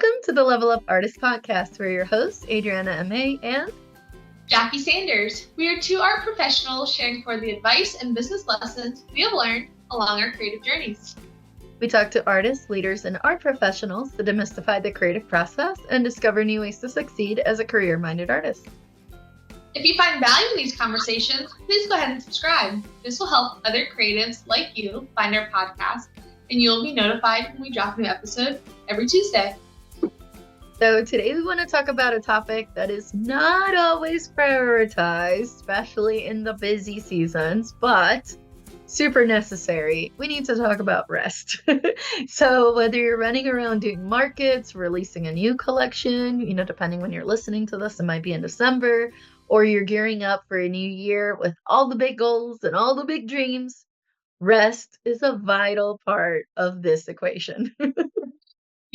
Welcome to the Level Up Artist Podcast. We're your hosts, Adriana M.A. and Jackie Sanders. We are two art professionals sharing for the advice and business lessons we have learned along our creative journeys. We talk to artists, leaders, and art professionals to demystify the creative process and discover new ways to succeed as a career-minded artist. If you find value in these conversations, please go ahead and subscribe. This will help other creatives like you find our podcast, and you'll be notified when we drop a new episode every Tuesday. So today we want to talk about a topic that is not always prioritized, especially in the busy seasons, but super necessary. We need to talk about rest. So whether you're running around doing markets, releasing a new collection, depending when you're listening to this, it might be in December, or you're gearing up for a new year with all the big goals and all the big dreams, rest is a vital part of this equation.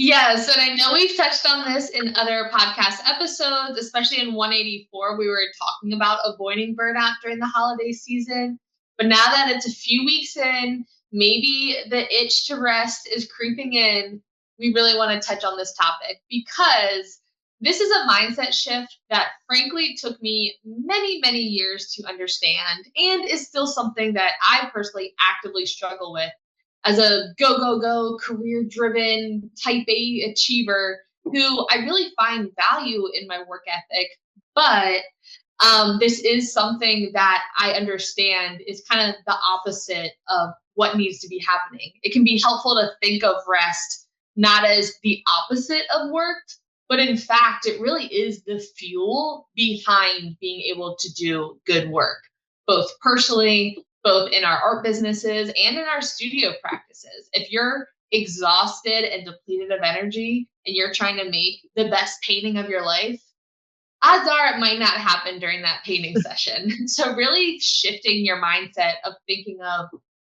Yes, and I know we've touched on this in other podcast episodes, especially in 184, we were talking about avoiding burnout during the holiday season. But now that it's a few weeks in, maybe the itch to rest is creeping in, we really want to touch on this topic because this is a mindset shift that frankly took me many, many years to understand and is still something that I personally actively struggle with as a go, career-driven type A achiever who I really find value in my work ethic. But this is something that I understand is kind of the opposite of what needs to be happening. It can be helpful to think of rest not as the opposite of work, but in fact, it really is the fuel behind being able to do good work, both personally, both in our art businesses and in our studio practices. If you're exhausted and depleted of energy and you're trying to make the best painting of your life, odds are it might not happen during that painting session. So really shifting your mindset of thinking of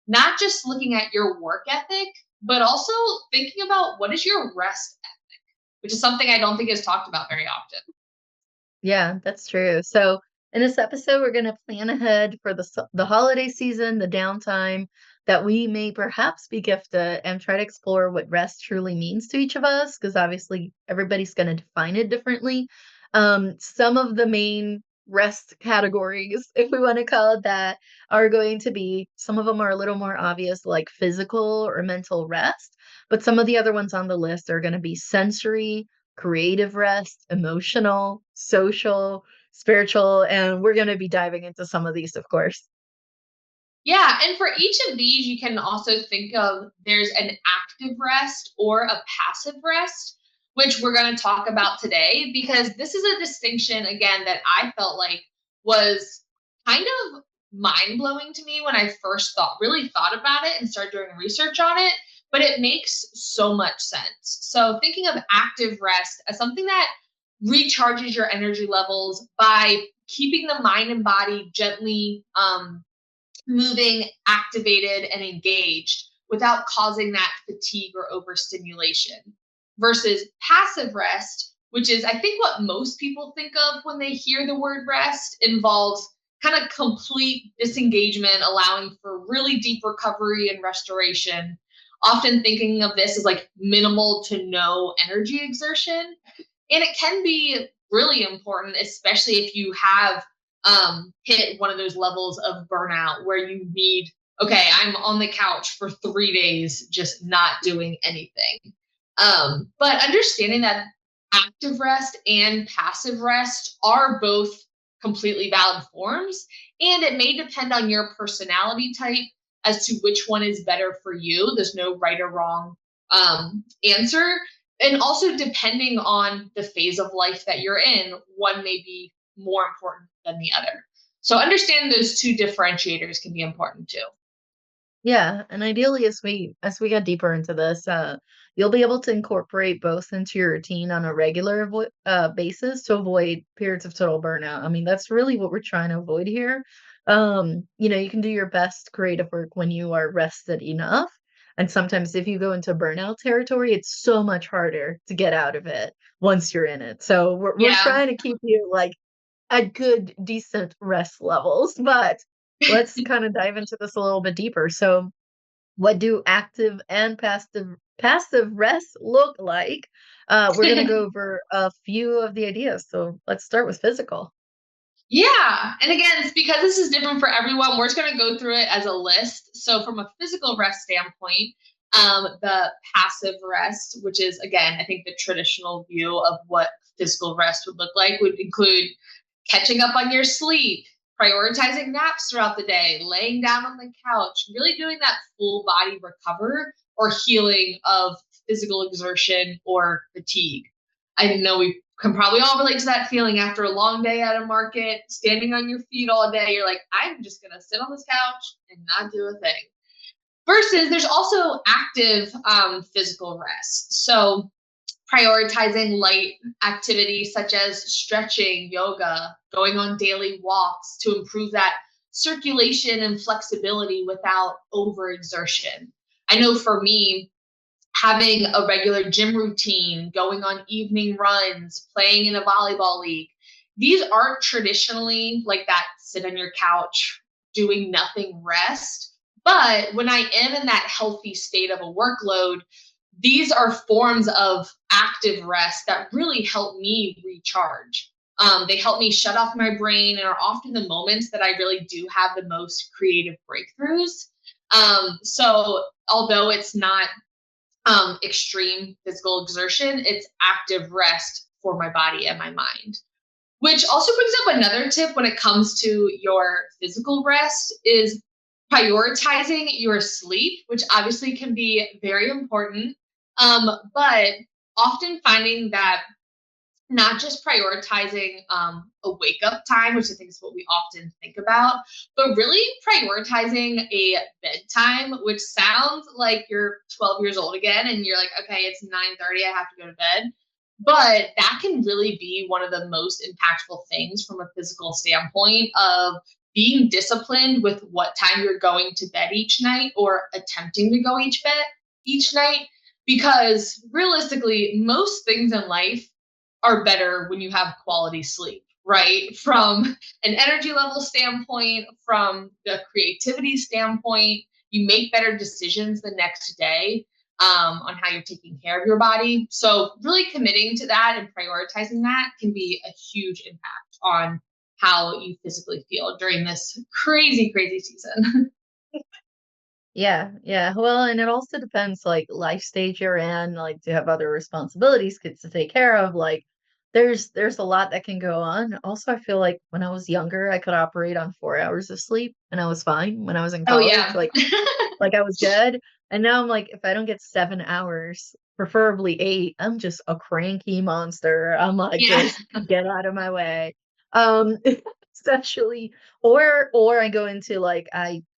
not just looking at your work ethic, but also thinking about what is your rest ethic, which is something I don't think is talked about very often. Yeah, that's true. So in this episode, we're going to plan ahead for the holiday season, the downtime that we may perhaps be gifted, and try to explore what rest truly means to each of us, because obviously everybody's going to define it differently. Some of the main rest categories, if we want to call it that, are going to be, some of them are a little more obvious, like physical or mental rest, but some of the other ones on the list are going to be sensory, creative rest, emotional, social, spiritual, and we're going to be diving into some of these, of course. Yeah, and for each of these, you can also think of there's an active rest or a passive rest, which we're going to talk about today, because this is a distinction, again, that I felt like was kind of mind blowing to me when I first really thought about it and started doing research on it, but it makes so much sense. So thinking of active rest as something that recharges your energy levels by keeping the mind and body gently moving, activated, and engaged without causing that fatigue or overstimulation. Versus passive rest, which is, I think, what most people think of when they hear the word rest, involves kind of complete disengagement, allowing for really deep recovery and restoration. Often thinking of this as like minimal to no energy exertion. And it can be really important, especially if you have hit one of those levels of burnout where you need, okay, I'm on the couch for 3 days, just not doing anything. But understanding that active rest and passive rest are both completely valid forms, and it may depend on your personality type as to which one is better for you. There's no right or wrong answer. And also depending on the phase of life that you're in, one may be more important than the other. So understanding those two differentiators can be important too. Yeah, and ideally, as we get deeper into this, you'll be able to incorporate both into your routine on a regular basis to avoid periods of total burnout. I mean, that's really what we're trying to avoid here. You can do your best creative work when you are rested enough. And sometimes if you go into burnout territory, it's so much harder to get out of it once you're in it. So we're Yeah. trying to keep you like at good, decent rest levels. But let's kind of dive into this a little bit deeper. So what do active and passive rest look like? We're going to go over a few of the ideas. So let's start with physical. Yeah. And again, it's because this is different for everyone. We're just going to go through it as a list. So, from a physical rest standpoint, the passive rest, which is, again, I think the traditional view of what physical rest would look like, would include catching up on your sleep, prioritizing naps throughout the day, laying down on the couch, really doing that full body recover or healing of physical exertion or fatigue. I know we can probably all relate to that feeling after a long day at a market, standing on your feet all day. You're like, I'm just going to sit on this couch and not do a thing. Versus there's also active physical rest. So prioritizing light activities such as stretching, yoga, going on daily walks to improve that circulation and flexibility without overexertion. I know for me, having a regular gym routine, going on evening runs, playing in a volleyball league, these aren't traditionally like that sit on your couch doing nothing rest. But when I am in that healthy state of a workload, these are forms of active rest that really help me recharge. They help me shut off my brain and are often the moments that I really do have the most creative breakthroughs. So, although it's not extreme physical exertion, it's active rest for my body and my mind. Which also brings up another tip when it comes to your physical rest is prioritizing your sleep, which obviously can be very important. But often finding that not just prioritizing a wake up time, which I think is what we often think about, but really prioritizing a bedtime, which sounds like you're 12 years old again and you're like, okay, it's 9:30, I have to go to bed. But that can really be one of the most impactful things from a physical standpoint of being disciplined with what time you're going to bed each night or attempting to go each night. Because realistically, most things in life are better when you have quality sleep, right? From an energy level standpoint, from the creativity standpoint, you make better decisions the next day on how you're taking care of your body. So, really committing to that and prioritizing that can be a huge impact on how you physically feel during this crazy, crazy season. Yeah, yeah. Well, and it also depends like life stage you're in, like do you have other responsibilities, kids to take care of? Like there's a lot that can go on. Also, I feel like when I was younger, I could operate on 4 hours of sleep and I was fine when I was in Oh, college. yeah. Like I was good. And now I'm like, if I don't get 7 hours, preferably eight, I'm just a cranky monster. I'm like, Yeah. just get out of my way. Um, especially or I go into like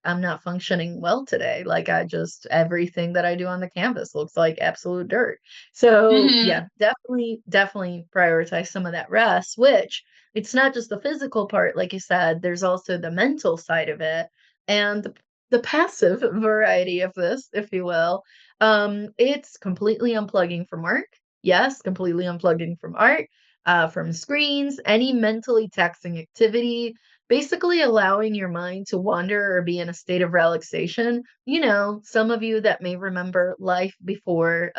I'm not functioning well today. Like I just everything that I do on the canvas looks like absolute dirt. So Hmm. yeah, definitely prioritize some of that rest, which it's not just the physical part, like you said, there's also the mental side of it. And the passive variety of this, if you will, it's completely unplugging from work. Yes, completely unplugging from art, from screens, any mentally taxing activity, basically allowing your mind to wander or be in a state of relaxation. You know, some of you that may remember life before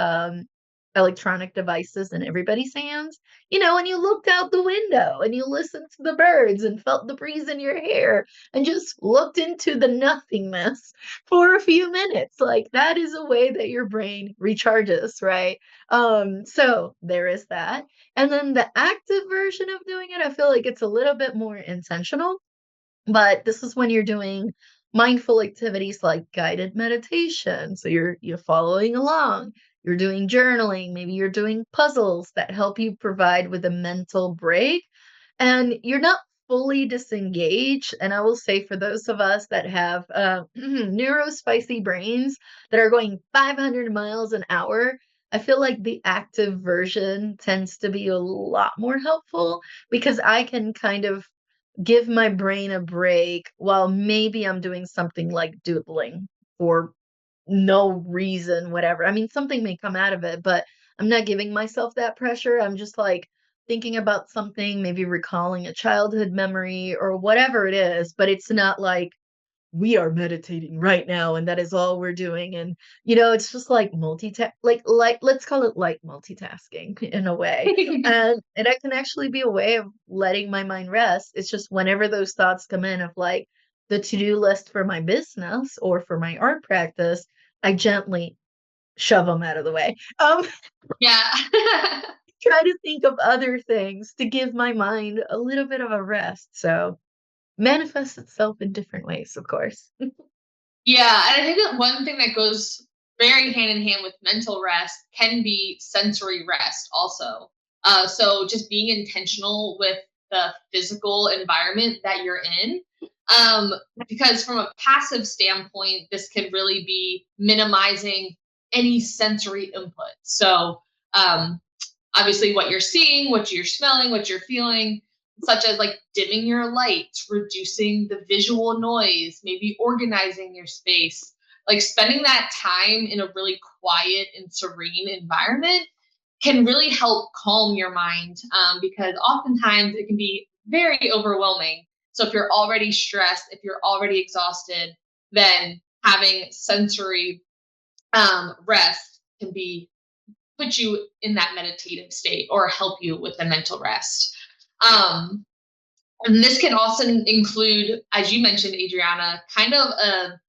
electronic devices in everybody's hands, you know, and you looked out the window and you listened to the birds and felt the breeze in your hair and just looked into the nothingness for a few minutes. Like that is a way that your brain recharges, right? So there is that. And then the active version of doing it, I feel like it's a little bit more intentional, but this is when you're doing mindful activities like guided meditation. So you're following along. You're doing journaling, maybe you're doing puzzles that help you provide with a mental break and you're not fully disengaged. And I will say for those of us that have neurospicy brains that are going 500 miles an hour, I feel like the active version tends to be a lot more helpful because I can kind of give my brain a break while maybe I'm doing something like doodling for no reason, whatever. I mean, something may come out of it, but I'm not giving myself that pressure. I'm just like thinking about something, maybe recalling a childhood memory or whatever it is, but it's not like we are meditating right now and that is all we're doing. And it's just like let's call it like multitasking in a way. And it can actually be a way of letting my mind rest. It's just whenever those thoughts come in of like the to-do list for my business or for my art practice, I gently shove them out of the way. Yeah. Try to think of other things to give my mind a little bit of a rest. So manifests itself in different ways, of course. Yeah, and I think that one thing that goes very hand in hand with mental rest can be sensory rest also. So just being intentional with the physical environment that you're in. Um, because from a passive standpoint, this could really be minimizing any sensory input. So um, obviously what you're seeing, what you're smelling, what you're feeling, such as like dimming your lights, reducing the visual noise, maybe organizing your space, like spending that time in a really quiet and serene environment can really help calm your mind, because oftentimes it can be very overwhelming. So if you're already stressed, if you're already exhausted, then having sensory rest can be put you in that meditative state or help you with the mental rest. Um, and this can also include, as you mentioned, Adriana, kind of a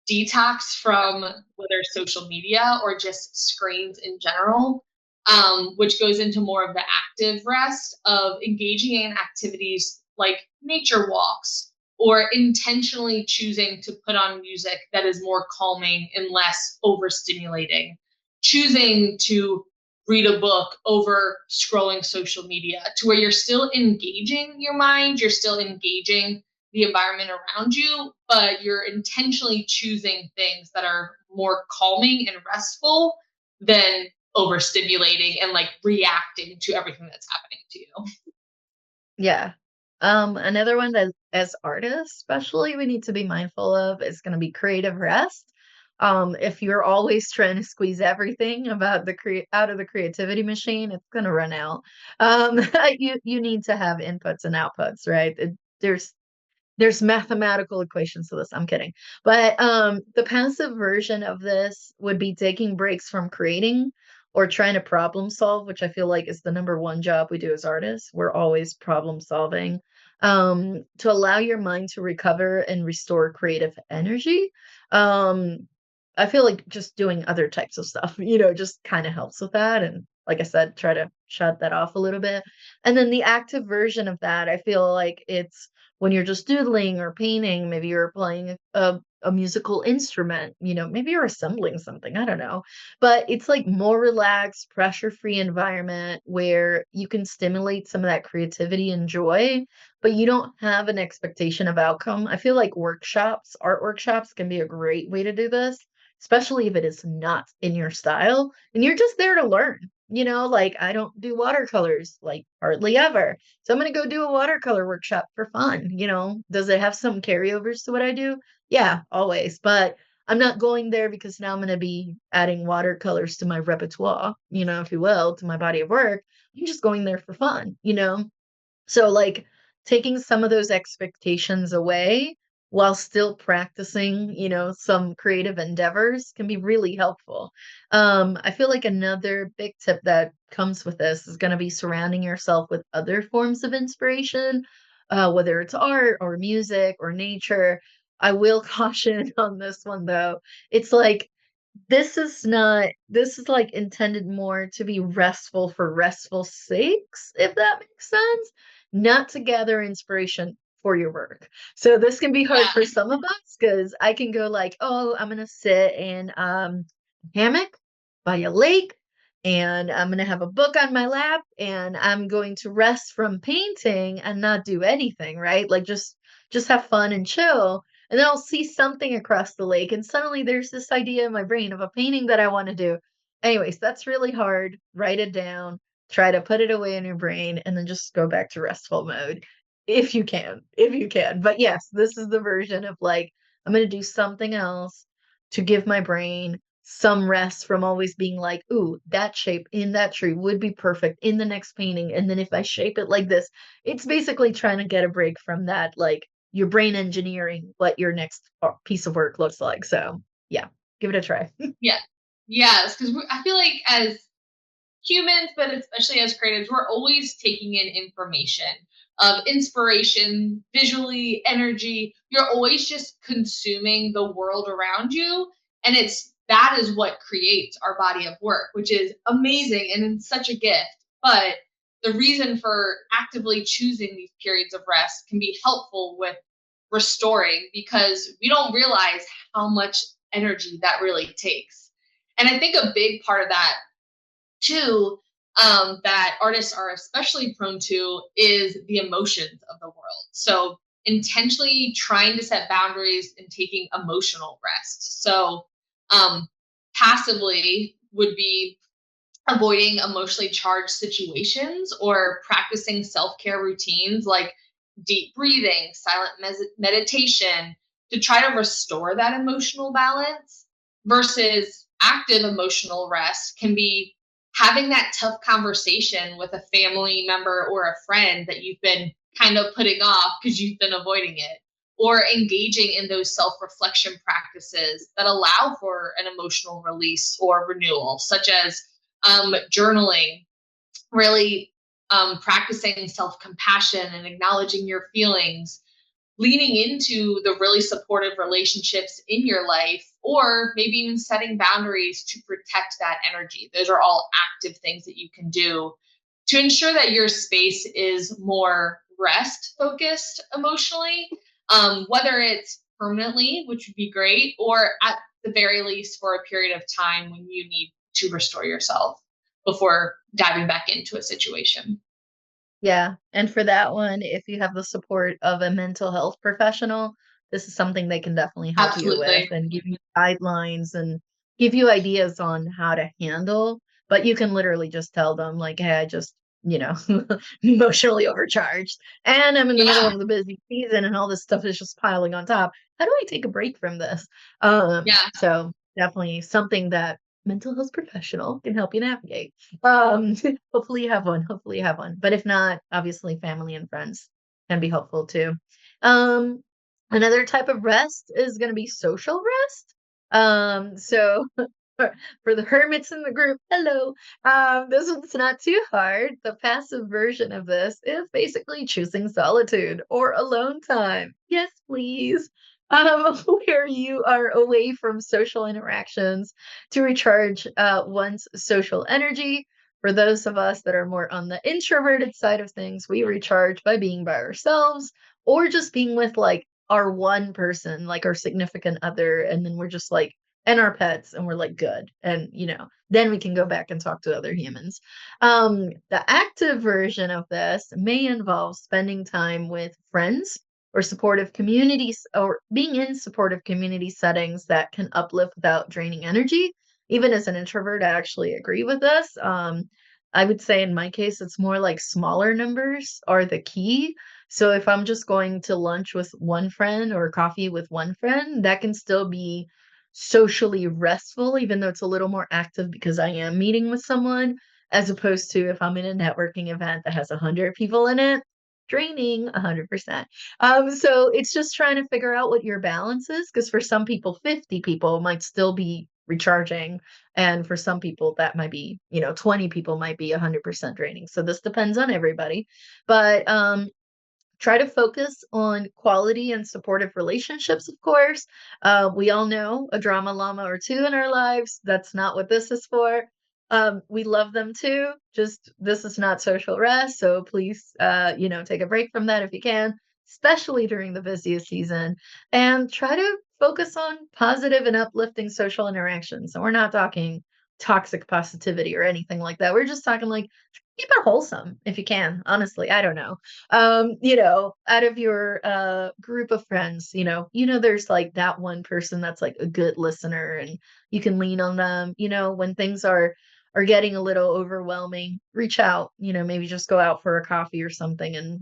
detox from whether social media or just screens in general, which goes into more of the active rest of engaging in activities like nature walks or intentionally choosing to put on music that is more calming and less overstimulating, choosing to read a book over scrolling social media to where you're still engaging your mind, you're still engaging the environment around you, but you're intentionally choosing things that are more calming and restful than overstimulating and like reacting to everything that's happening to you. Yeah. Another one that as artists, especially, we need to be mindful of is going to be creative rest. If you're always trying to squeeze everything about out of the creativity machine, it's going to run out. You need to have inputs and outputs, right? There's mathematical equations to this. I'm kidding. But the passive version of this would be taking breaks from creating or trying to problem solve, which I feel like is the number one job we do as artists. We're always problem solving. To allow your mind to recover and restore creative energy. Um, I feel like just doing other types of stuff, just kind of helps with that. And like I said, try to shut that off a little bit. And then the active version of that, I feel like it's when you're just doodling or painting, maybe you're playing a musical instrument, maybe you're assembling something, I don't know. But it's like more relaxed, pressure-free environment where you can stimulate some of that creativity and joy, but you don't have an expectation of outcome. I feel like art workshops can be a great way to do this, especially if it is not in your style and you're just there to learn. Like I don't do watercolors like hardly ever. So I'm going to go do a watercolor workshop for fun. Does it have some carryovers to what I do? Yeah, always. But I'm not going there because now I'm going to be adding watercolors to my repertoire, if you will, to my body of work. I'm just going there for fun. So, like, taking some of those expectations away while still practicing, some creative endeavors can be really helpful. I feel like another big tip that comes with this is going to be surrounding yourself with other forms of inspiration, whether it's art or music or nature. I will caution on this one though. It's like this is like intended more to be restful for restful sakes, if that makes sense, not to gather inspiration for your work. So this can be hard for Yeah. some of us because I can go like, oh, I'm gonna sit in hammock by a lake and I'm gonna have a book on my lap and I'm going to rest from painting and not do anything, right? Like just have fun and chill. And then I'll see something across the lake, and suddenly there's this idea in my brain of a painting that I want to do. Anyways, that's really hard. Write it down, try to put it away in your brain, and then just go back to restful mode if you can. If you can. But yes, this is the version of like, I'm going to do something else to give my brain some rest from always being like, ooh, that shape in that tree would be perfect in the next painting. And then if I shape it like this, it's basically trying to get a break from that, like, your brain engineering what your next piece of work looks like. So yeah, give it a try. Yeah. Yes, because I feel like as humans, but especially as creatives, we're always taking in information of inspiration, visually, energy. You're always just consuming the world around you. And that is what creates our body of work, which is amazing and it's such a gift. But the reason for actively choosing these periods of rest can be helpful with restoring because we don't realize how much energy that really takes. And I think a big part of that too, that artists are especially prone to is the emotions of the world. So intentionally trying to set boundaries and taking emotional rest. So um, passively would be avoiding emotionally charged situations or practicing self-care routines like deep breathing, silent meditation to try to restore that emotional balance versus active emotional rest can be having that tough conversation with a family member or a friend that you've been kind of putting off because you've been avoiding it or engaging in those self-reflection practices that allow for an emotional release or renewal such as journaling, really practicing self compassion and acknowledging your feelings, leaning into the really supportive relationships in your life, or maybe even setting boundaries to protect that energy. Those are all active things that you can do to ensure that your space is more rest focused emotionally, whether it's permanently, which would be great, or at the very least for a period of time when you need to restore yourself before diving back into a situation. Yeah, and for that one, if you have the support of a mental health professional, this is something they can definitely help you with Absolutely. and give you guidelines and give you ideas on how to handle. But you can literally just tell them, like, hey, I just, you know, emotionally overcharged and I'm in the middle Yeah. of the busy season and all this stuff is just piling on top. How do I take a break from this? Yeah. So definitely something that mental health professional can help you navigate. Um, hopefully you have one, hopefully you have one. But if not, obviously family and friends can be helpful too. Um, Another type of rest is gonna be social rest. So for the hermits in the group, hello. This one's not too hard. The passive version of this is basically choosing solitude or alone time. Yes, please. Where you are away from social interactions to recharge one's social energy. For those of us that are more on the introverted side of things, we recharge by being by ourselves or just being with like our one person, like our significant other, and then we're just like, and our pets, and we're like, good. And, then we can go back and talk to other humans. The active version of this may involve spending time with friends or supportive communities or being in supportive community settings that can uplift without draining energy. Even as an introvert, I actually agree with this. I would say in my case, it's more like smaller numbers are the key. So if I'm just going to lunch with one friend or coffee with one friend, that can still be socially restful, even though it's a little more active because I am meeting with someone, as opposed to if I'm in a networking event that has 100 people in it, draining 100%. So it's just trying to figure out what your balance is, because for some people, 50 people might still be recharging. And for some people, that might be, 20 people might be 100% draining. So this depends on everybody. But try to focus on quality and supportive relationships, of course. We all know a drama llama or two in our lives. That's not what this is for. We love them too. Just this is not social rest. So please, take a break from that if you can, especially during the busiest season. And try to focus on positive and uplifting social interactions. And we're not talking toxic positivity or anything like that. We're just talking like keep it wholesome if you can. Honestly, I don't know out of your group of friends, there's like that one person that's like a good listener and you can lean on them, when things are getting a little overwhelming, reach out, maybe just go out for a coffee or something and,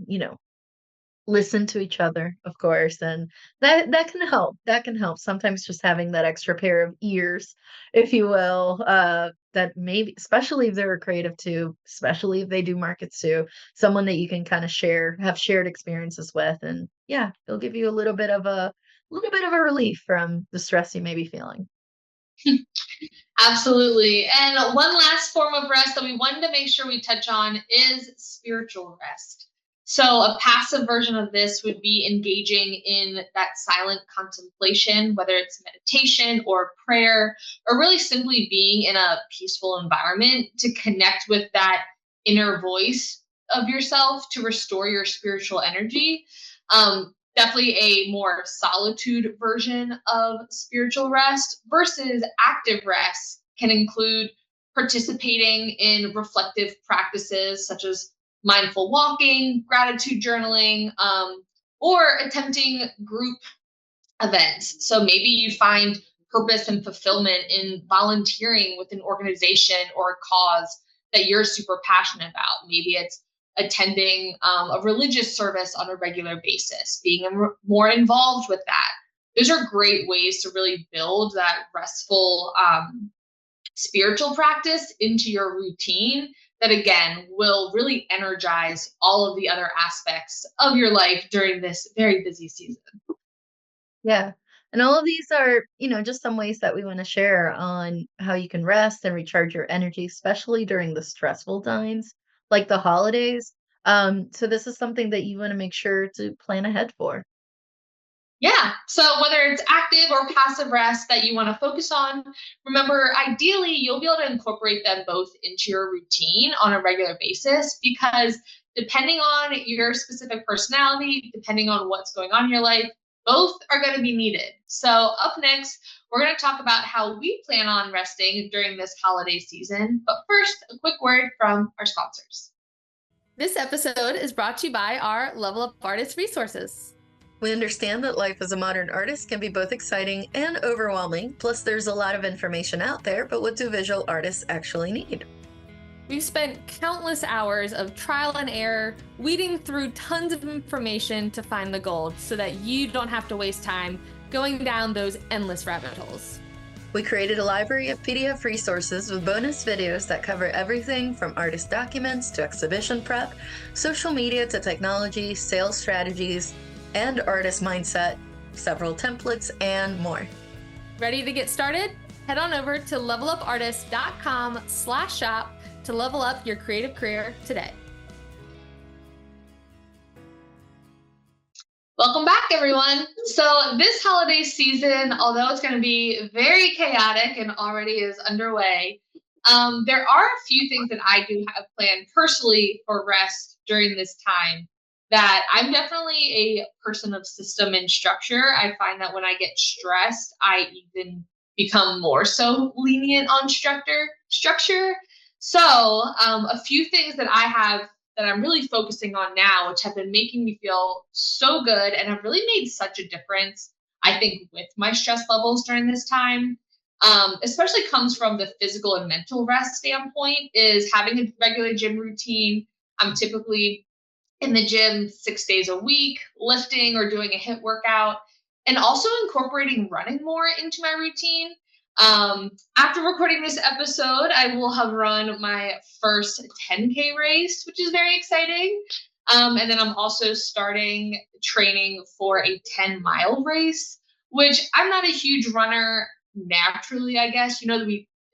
listen to each other, of course, and that can help. That can help. Sometimes just having that extra pair of ears, if you will, that maybe, especially if they're creative too, especially if they do markets too, someone that you can kind of have shared experiences with, and yeah, it'll give you a little bit of a relief from the stress you may be feeling. Absolutely. And one last form of rest that we wanted to make sure we touch on is spiritual rest. So, a passive version of this would be engaging in that silent contemplation, whether it's meditation or prayer, or really simply being in a peaceful environment to connect with that inner voice of yourself to restore your spiritual energy. Definitely a more solitude version of spiritual rest versus active rest can include participating in reflective practices such as mindful walking, gratitude journaling, or attempting group events. So maybe you find purpose and fulfillment in volunteering with an organization or a cause that you're super passionate about. Maybe it's attending a religious service on a regular basis, being more involved with that. Those are great ways to really build that restful spiritual practice into your routine that again will really energize all of the other aspects of your life during this very busy season. Yeah. And all of these are, just some ways that we want to share on how you can rest and recharge your energy, especially during the stressful times like the holidays. So this is something that you want to make sure to plan ahead for. Yeah. So whether it's active or passive rest that you want to focus on, remember, ideally, you'll be able to incorporate them both into your routine on a regular basis because depending on your specific personality, depending on what's going on in your life, both are going to be needed. So, up next, we're going to talk about how we plan on resting during this holiday season. But first, a quick word from our sponsors. This episode is brought to you by our Level Up Artist resources. We understand that life as a modern artist can be both exciting and overwhelming. Plus, there's a lot of information out there, but what do visual artists actually need? We've spent countless hours of trial and error, weeding through tons of information to find the gold so that you don't have to waste time going down those endless rabbit holes. We created a library of PDF resources with bonus videos that cover everything from artist documents to exhibition prep, social media to technology, sales strategies, and artist mindset, several templates, and more. Ready to get started? Head on over to levelupartist.com/shop to level up your creative career today. Welcome back, everyone. So, this holiday season, although it's going to be very chaotic and already is underway, there are a few things that I do have planned personally for rest during this time. That I'm definitely a person of system and structure. I find that when I get stressed, I even become more so lenient on structure. So, a few things that I have that I'm really focusing on now, which have been making me feel so good and have really made such a difference, I think, with my stress levels during this time, especially comes from the physical and mental rest standpoint, is having a regular gym routine. I'm typically in the gym 6 days a week, lifting or doing a HIIT workout, and also incorporating running more into my routine. After recording this episode, I will have run my first 10K race, which is very exciting. And then I'm also starting training for a 10-mile race, which I'm not a huge runner naturally, I guess.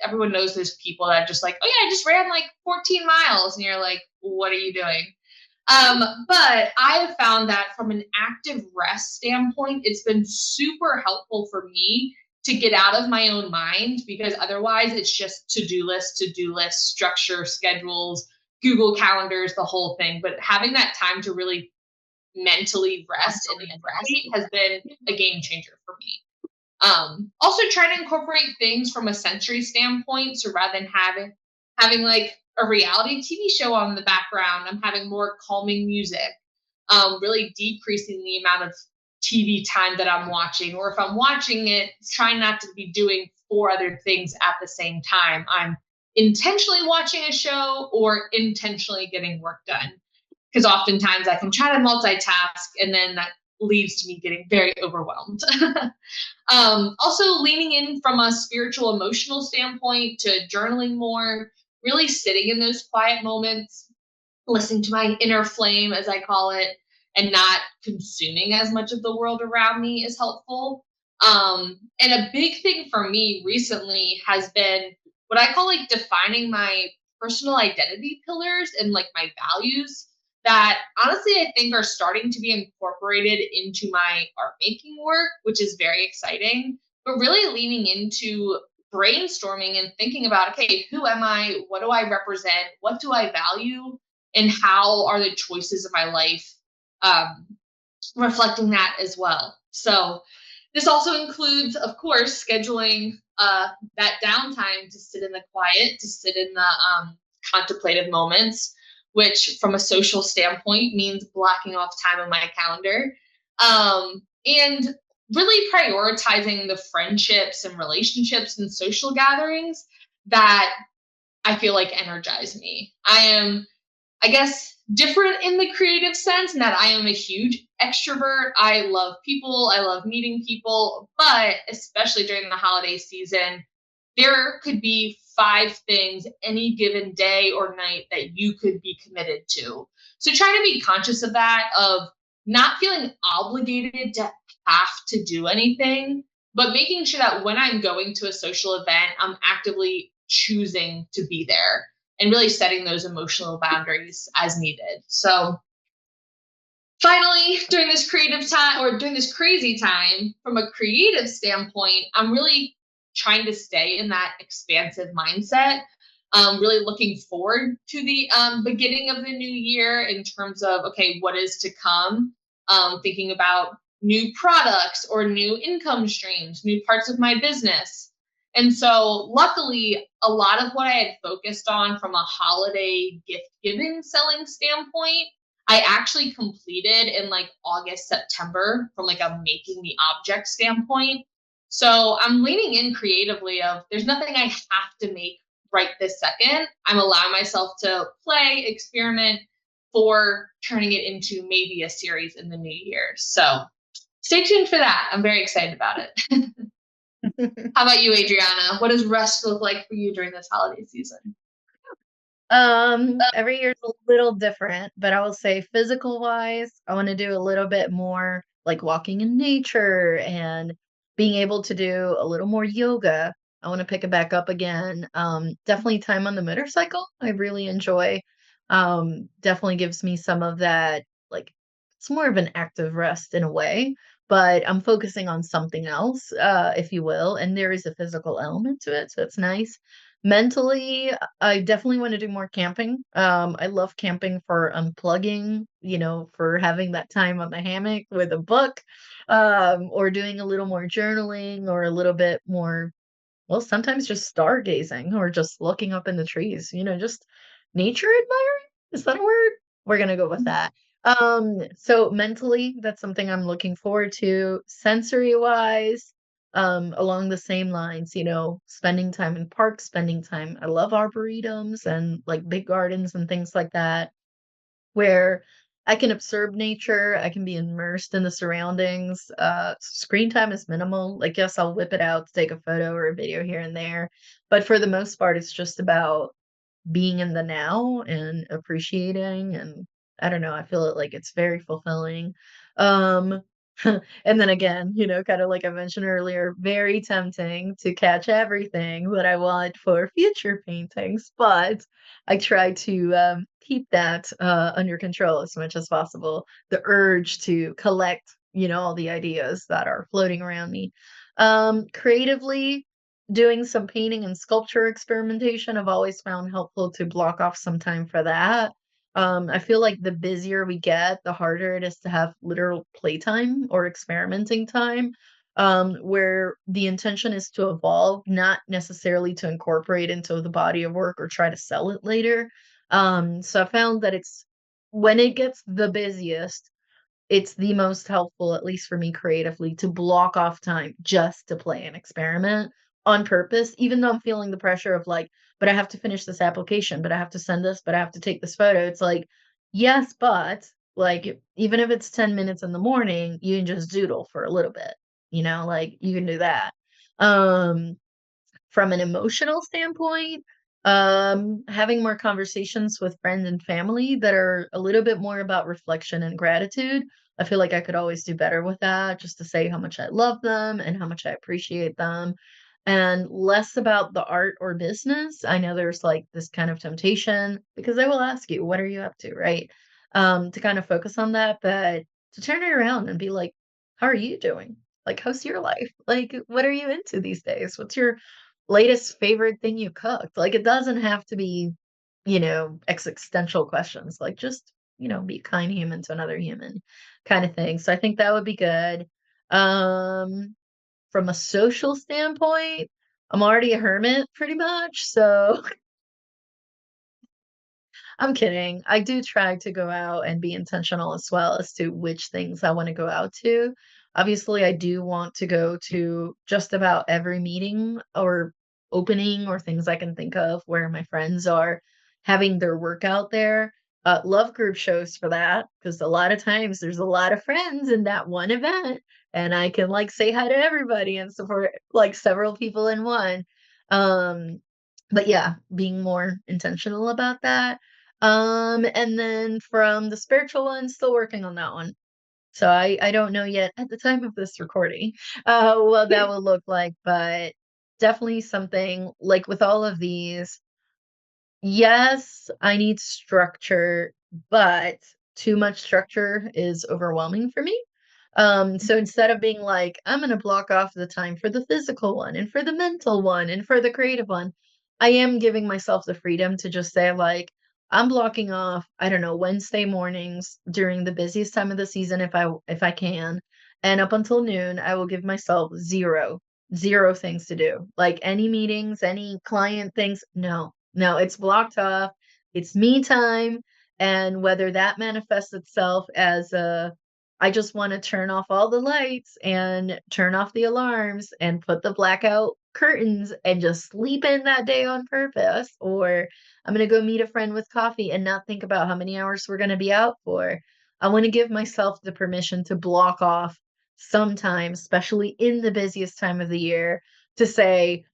Everyone knows those people that just like, oh yeah, I just ran like 14 miles. And you're like, what are you doing? But I have found that from an active rest standpoint, it's been super helpful for me to get out of my own mind because otherwise it's just to do list, structure, schedules, Google calendars, the whole thing. But having that time to really mentally rest and meditate has been a game changer for me. Also try to incorporate things from a sensory standpoint. So rather than having like a reality TV show on the background, I'm having more calming music, really decreasing the amount of TV time that I'm watching. Or if I'm watching it, trying not to be doing four other things at the same time. I'm intentionally watching a show or intentionally getting work done. Because oftentimes I can try to multitask and then that leads to me getting very overwhelmed. Also, leaning in from a spiritual, emotional standpoint to journaling more, really sitting in those quiet moments, listening to my inner flame, as I call it, and not consuming as much of the world around me is helpful. And a big thing for me recently has been what I call like defining my personal identity pillars and like my values that honestly I think are starting to be incorporated into my art making work, which is very exciting. But really leaning into brainstorming and thinking about, okay, who am I? What do I represent? What do I value? And how are the choices of my life um, reflecting that as well. So this also includes, of course, scheduling that downtime to sit in the quiet, to sit in the contemplative moments, which from a social standpoint means blocking off time on my calendar. And really prioritizing the friendships and relationships and social gatherings that I feel like energize me. I am, I guess, different in the creative sense in that I am a huge extrovert. I love people, I love meeting people, but especially during the holiday season, there could be 5 things any given day or night that you could be committed to. So try to be conscious of that, of not feeling obligated to have to do anything, but making sure that when I'm going to a social event, I'm actively choosing to be there and really setting those emotional boundaries as needed. So finally, during this creative time or during this crazy time, from a creative standpoint, I'm really trying to stay in that expansive mindset. Really looking forward to the beginning of the new year in terms of, okay, what is to come? Thinking about new products or new income streams, new parts of my business. And so, luckily, a lot of what I had focused on from a holiday gift giving selling standpoint I actually completed in like August, September from like a making the object standpoint. So I'm leaning in creatively of there's nothing I have to make right this second. I'm allowing myself to play, experiment for turning it into maybe a series in the new year. So stay tuned for that. I'm very excited about it. How about you, Adriana? What does rest look like for you during this holiday season? Every year's a little different, but I will say physical wise, I want to do a little bit more like walking in nature and being able to do a little more yoga. I want to pick it back up again. Definitely time on the motorcycle. I really enjoy. Definitely gives me some of that, like it's more of an active rest in a way, but I'm focusing on something else, if you will, and there is a physical element to it, so it's nice. Mentally, I definitely want to do more camping. I love camping for unplugging, for having that time on the hammock with a book, or doing a little more journaling or a little bit more, well, sometimes just stargazing or just looking up in the trees, just nature admiring. Is that a word? We're gonna go with that. So mentally, that's something I'm looking forward to. Sensory wise, along the same lines, spending time in parks, spending time. I love arboretums and like big gardens and things like that where I can observe nature, I can be immersed in the surroundings. Screen time is minimal. Like, yes, I'll whip it out to take a photo or a video here and there, but for the most part, it's just about being in the now and appreciating, and I don't know, I feel it like it's very fulfilling. Um, and then again, kind of like I mentioned earlier, very tempting to catch everything that I want for future paintings, but I try to keep that under control as much as possible. The urge to collect, all the ideas that are floating around me. Creatively, doing some painting and sculpture experimentation, I've always found helpful to block off some time for that. I feel like the busier we get, the harder it is to have literal playtime or experimenting time, where the intention is to evolve, not necessarily to incorporate into the body of work or try to sell it later. So I found that it's when it gets the busiest, it's the most helpful, at least for me creatively, to block off time just to play and experiment on purpose, even though I'm feeling the pressure of like, but I have to finish this application, but I have to send this, but I have to take this photo. It's like, yes, but Like, even if it's 10 minutes in the morning, you can just doodle for a little bit, like, you can do that. Um, from an emotional standpoint, having more conversations with friends and family that are a little bit more about reflection and gratitude. I feel like I could always do better with that, just to say how much I love them and how much I appreciate them, and less about the art or business. I know there's like this kind of temptation because they will ask you, "What are you up to?" Right? To kind of focus on that, but to turn it around and be like, "How are you doing? Like, how's your life? Like, what are you into these days? What's your latest favorite thing you cooked?" Like, it doesn't have to be, existential questions. Like, just, be a kind human to another human kind of thing. So I think that would be good. Um, from a social standpoint, I'm already a hermit pretty much. So I'm kidding. I do try to go out and be intentional as well as to which things I want to go out to. Obviously, I do want to go to just about every meeting or opening or things I can think of where my friends are having their workout there. Love group shows for that because a lot of times there's a lot of friends in that one event, and I can like say hi to everybody and support like several people in one. Um, but yeah, being more intentional about that. And then from the spiritual one, still working on that one. So I don't know yet at the time of this recording, what that will look like, but definitely something like with all of these, yes, I need structure, but too much structure is overwhelming for me. So instead of being like, I'm gonna block off the time for the physical one and for the mental one and for the creative one, I am giving myself the freedom to just say like, I'm blocking off, I don't know, Wednesday mornings during the busiest time of the season if I can, and up until noon, I will give myself zero things to do. Like any meetings, any client things, no. No, it's blocked off. It's me time. And whether that manifests itself as I just want to turn off all the lights and turn off the alarms and put the blackout curtains and just sleep in that day on purpose, or I'm going to go meet a friend with coffee and not think about how many hours we're going to be out for. I want to give myself the permission to block off sometimes, especially in the busiest time of the year, to say,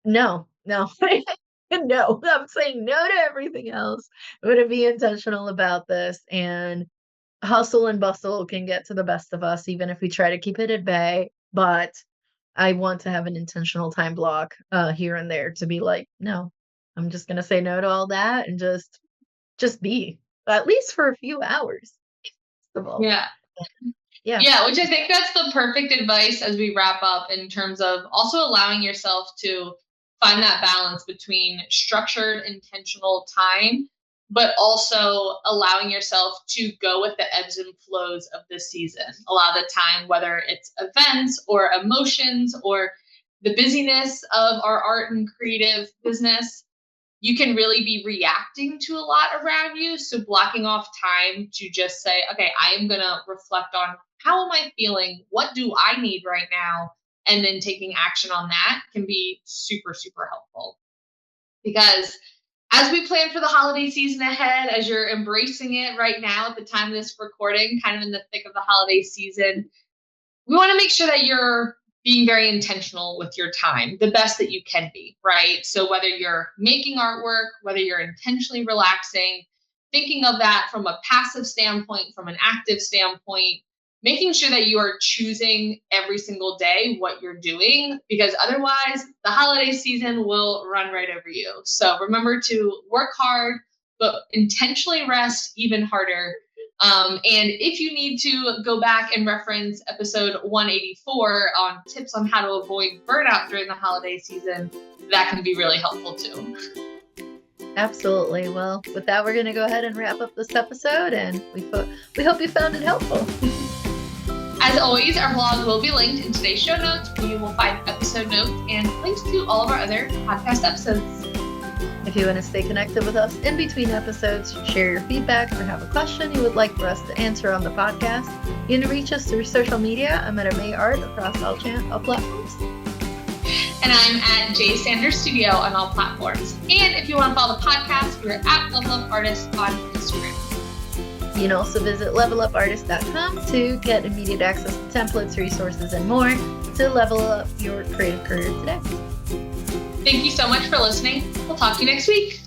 no, no, no, I'm saying no to everything else. I'm going to be intentional about this. And hustle and bustle can get to the best of us, even if we try to keep it at bay. But I want to have an intentional time block here and there to be like, no, I'm just going to say no to all that and just be, at least for a few hours. First of all. Yeah. Yeah. Yeah, which I think that's the perfect advice as we wrap up in terms of also allowing yourself to find that balance between structured, intentional time, but also allowing yourself to go with the ebbs and flows of the season. A lot of the time, whether it's events or emotions or the busyness of our art and creative business, you can really be reacting to a lot around you. So blocking off time to just say, okay, I am going to reflect on how am I feeling? What do I need right now? And then taking action on that can be super, super helpful. Because as we plan for the holiday season ahead, as you're embracing it right now at the time of this recording, kind of in the thick of the holiday season, we want to make sure that you're being very intentional with your time, the best that you can be, right? So whether you're making artwork, whether you're intentionally relaxing, thinking of that from a passive standpoint, from an active standpoint, making sure that you are choosing every single day what you're doing, because otherwise the holiday season will run right over you. So remember to work hard, but intentionally rest even harder. And if you need to go back and reference episode 184 on tips on how to avoid burnout during the holiday season, that can be really helpful too. Absolutely. Well, with that, we're going to go ahead and wrap up this episode, and we hope you found it helpful. As always, our blog will be linked in today's show notes, where you will find episode notes and links to all of our other podcast episodes. If you want to stay connected with us in between episodes, share your feedback, or have a question you would like for us to answer on the podcast, you can reach us through social media. I'm at May Art across all platforms. And I'm at J Sanders Studio on all platforms. And if you want to follow the podcast, we're at Level Up Artists on Instagram. You can also visit levelupartist.com to get immediate access to templates, resources, and more to level up your creative career today. Thank you so much for listening. We'll talk to you next week.